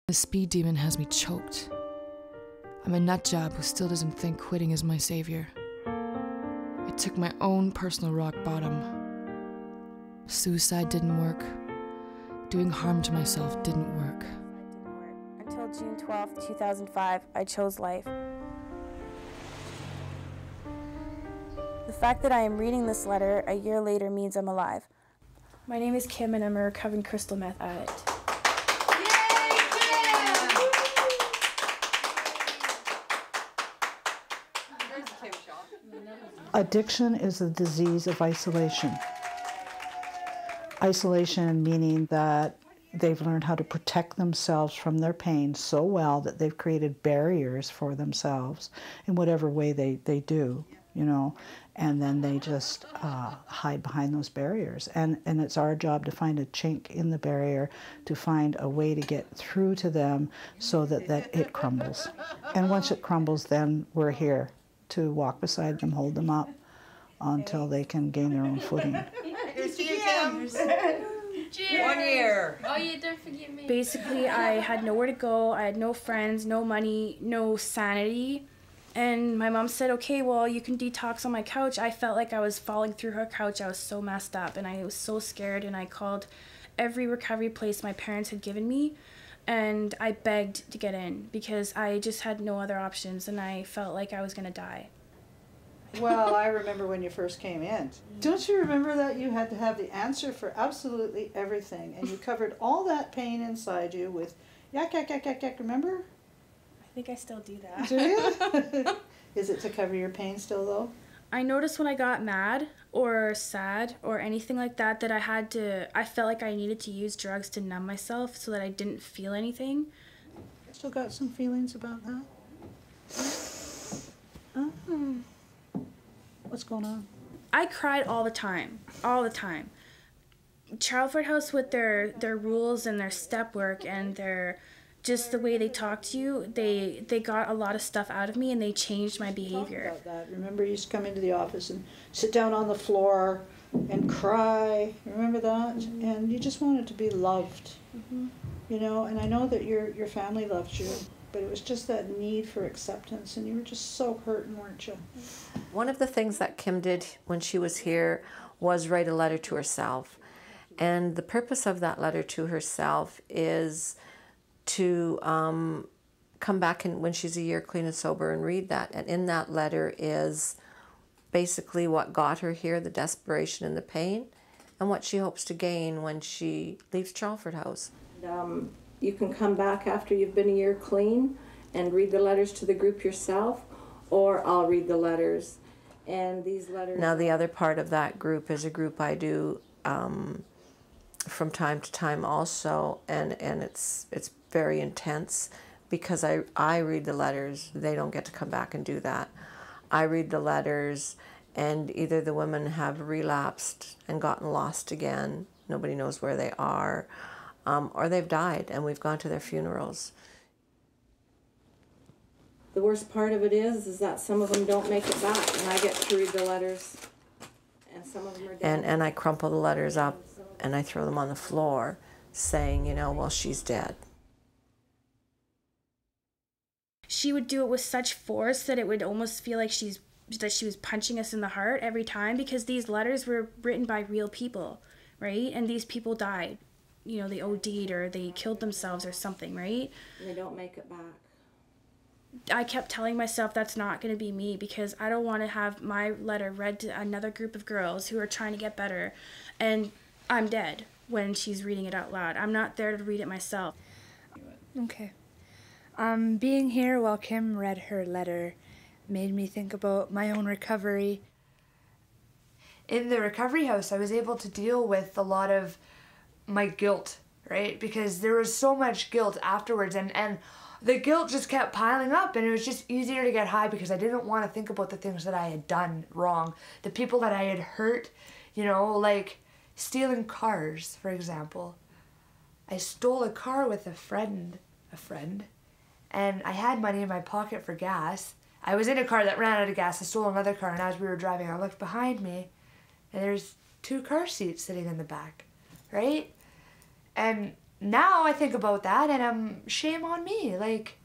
The speed demon has me choked. I'm a nut job who still doesn't think quitting is my savior. I took my own personal rock bottom. Suicide didn't work. Doing harm to myself didn't work. Until June 12th, 2005, I chose life. The fact that I am reading this letter a year later means I'm alive. My name is Kim and I'm a recovering crystal meth addict. Addiction is a disease of isolation. Isolation meaning that they've learned how to protect themselves from their pain so well that they've created barriers for themselves in whatever way they do, you know, and then they just hide behind those barriers. And it's our job to find a chink in the barrier, to find a way to get through to them so that it crumbles. And once it crumbles, then we're here to walk beside them, hold them up until they can gain their own footing. Here's to you, Kim. Cheers. 1 year. Oh, you don't forget me. Basically, I had nowhere to go. I had no friends, no money, no sanity. And my mom said, okay, well, you can detox on my couch. I felt like I was falling through her couch. I was so messed up, and I was so scared, and I called every recovery place my parents had given me, and I begged to get in because I just had no other options, and I felt like I was going to die. Well, I remember when you first came in. Don't you remember that you had to have the answer for absolutely everything, and you covered all that pain inside you with yak, yak, yak, yak, yak, remember? I think I still do that. Do you? Is it to cover your pain still, though? I noticed when I got mad or sad or anything like that that I felt like I needed to use drugs to numb myself so that I didn't feel anything. Still got some feelings about that? What's going on? I cried all the time, all the time. Charleford House with their rules and their step work and their just the way they talk to you, they got a lot of stuff out of me and they changed my behavior. Talk about that. Remember, you used to come into the office and sit down on the floor and cry. Remember that? Mm-hmm. And you just wanted to be loved. Mm-hmm. You know, and I know that your family loved you, but it was just that need for acceptance, and you were just so hurting, weren't you? One of the things that Kim did when she was here was write a letter to herself. And the purpose of that letter to herself is to come back when she's a year clean and sober and read that. And in that letter is basically what got her here, the desperation and the pain, and what she hopes to gain when she leaves Charleford House. You can come back after you've been a year clean and read the letters to the group yourself, or I'll read the letters. And these letters... Now the other part of that group is a group I do from time to time also, and it's very intense because I read the letters. They don't get to come back and do that. I read the letters, and either the women have relapsed and gotten lost again, nobody knows where they are, or they've died and we've gone to their funerals. The worst part of it is that some of them don't make it back, and I get to read the letters, and some of them are dead. And I crumple the letters up and I throw them on the floor saying, you know, well, she's dead. She would do it with such force that it would almost feel like she was punching us in the heart every time, because these letters were written by real people, right? And these people died. You know, they OD'd or they killed themselves or something, right? They don't make it back. I kept telling myself that's not going to be me, because I don't want to have my letter read to another group of girls who are trying to get better and I'm dead when she's reading it out loud. I'm not there to read it myself. Okay. Being here while Kim read her letter made me think about my own recovery. In the recovery house, I was able to deal with a lot of my guilt, right? Because there was so much guilt afterwards, and the guilt just kept piling up, and it was just easier to get high because I didn't want to think about the things that I had done wrong, the people that I had hurt, you know, like stealing cars, for example. I stole a car with a friend, and I had money in my pocket for gas. I was in a car that ran out of gas. I stole another car, and as we were driving, I looked behind me, and there's 2 car seats sitting in the back, right? And now I think about that and shame on me. Like,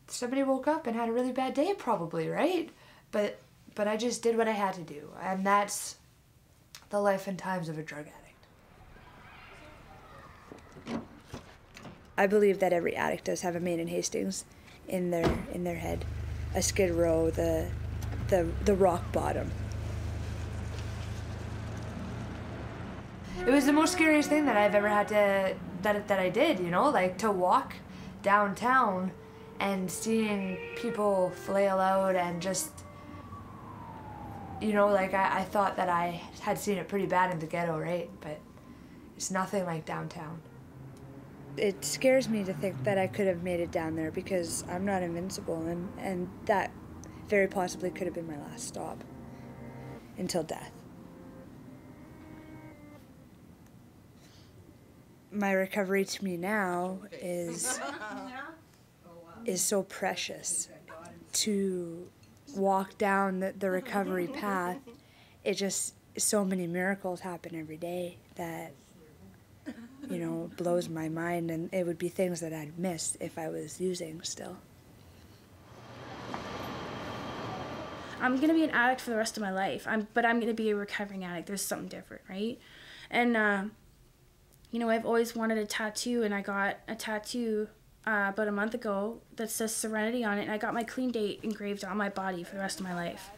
somebody woke up and had a really bad day probably, right? But I just did what I had to do, and that's the life and times of a drug addict. I believe that every addict does have a Maine and Hastings in their head, a Skid Row, the rock bottom. It was the most scariest thing that I've ever had to that I did, you know, like to walk downtown and seeing people flail out and just, you know, like I thought that I had seen it pretty bad in the ghetto, right? But it's nothing like downtown. It scares me to think that I could have made it down there because I'm not invincible, and that very possibly could have been my last stop until death. My recovery to me now is so precious. To walk down the recovery path, it just, so many miracles happen every day that, you know, blows my mind, and it would be things that I'd miss if I was using still. I'm gonna be an addict for the rest of my life, but I'm gonna be a recovering addict. There's something different, right? And you know, I've always wanted a tattoo, and I got a tattoo about a month ago that says Serenity on it, and I got my clean date engraved on my body for the rest of my life.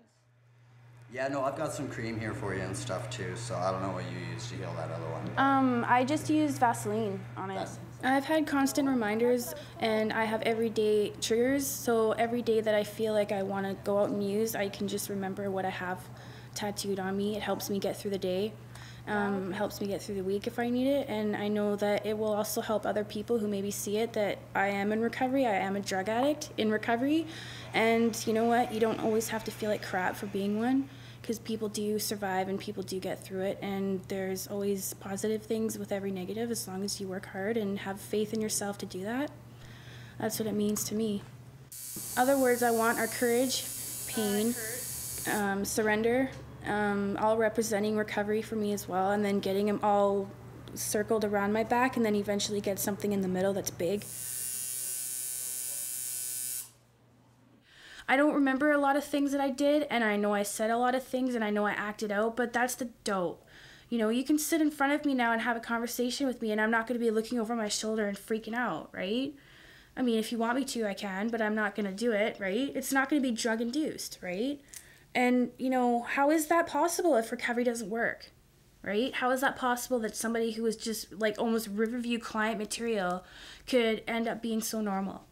Yeah, no, I've got some cream here for you and stuff too, so I don't know what you used to heal that other one. I just use Vaseline on it. I've had constant reminders, and I have everyday triggers, so every day that I feel like I want to go out and use, I can just remember what I have tattooed on me. It helps me get through the day. Helps me get through the week if I need it, and I know that it will also help other people who maybe see it, that I am in recovery, I am a drug addict in recovery, and you know what, you don't always have to feel like crap for being one, because people do survive and people do get through it, and there's always positive things with every negative as long as you work hard and have faith in yourself to do that. That's what it means to me. Other words I want are courage, pain, surrender, all representing recovery for me as well, and then getting them all circled around my back, and then eventually get something in the middle that's big. I don't remember a lot of things that I did, and I know I said a lot of things, and I know I acted out, but that's the dope. You know, you can sit in front of me now and have a conversation with me, and I'm not going to be looking over my shoulder and freaking out, right? I mean, if you want me to, I can, but I'm not going to do it, right? It's not going to be drug-induced, right? And, you know, how is that possible if recovery doesn't work, right? How is that possible that somebody who was just like almost Riverview client material could end up being so normal,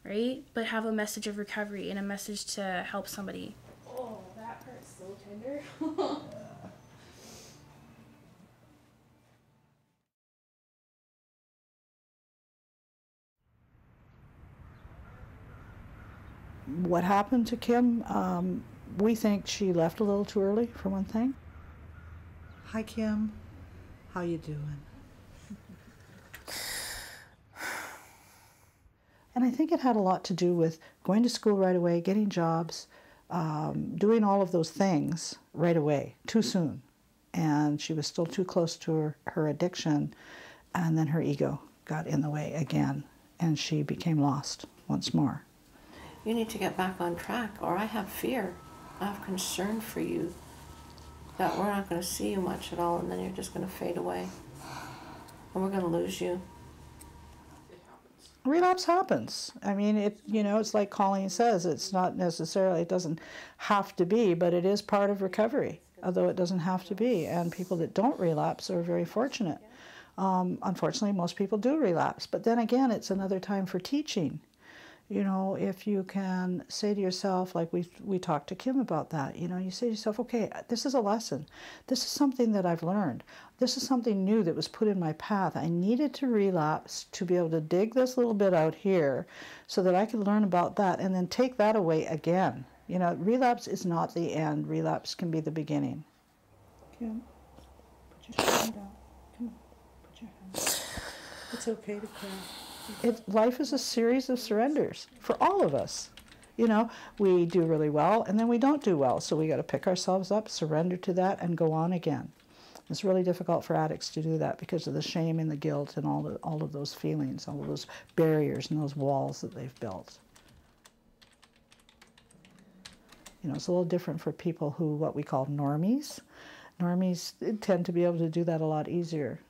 right? But have a message of recovery and a message to help somebody. Oh, that part's so tender. What happened to Kim? We think she left a little too early, for one thing. Hi, Kim. How you doing? And I think it had a lot to do with going to school right away, getting jobs, doing all of those things right away, too soon. And she was still too close to her addiction, and then her ego got in the way again, and she became lost once more. You need to get back on track, or I have fear. I have concern for you that we're not going to see you much at all, and then you're just going to fade away, and we're going to lose you. Relapse happens. I mean, it's like Colleen says, it's not necessarily, it doesn't have to be, but it is part of recovery, although it doesn't have to be. And people that don't relapse are very fortunate. Unfortunately, most people do relapse. But then again, it's another time for teaching. You know, if you can say to yourself, like we talked to Kim about that, you know, you say to yourself, okay, this is a lesson. This is something that I've learned. This is something new that was put in my path. I needed to relapse to be able to dig this little bit out here so that I could learn about that and then take that away again. You know, relapse is not the end. Relapse can be the beginning. Kim, put your hand down. Come on, put your hand down. It's okay to cry. Life is a series of surrenders for all of us. You know, we do really well and then we don't do well. So we got to pick ourselves up, surrender to that, and go on again. It's really difficult for addicts to do that because of the shame and the guilt and all of those feelings, all of those barriers and those walls that they've built. You know, it's a little different for people who, what we call normies. Normies tend to be able to do that a lot easier.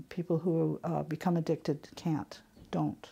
People who become addicted don't.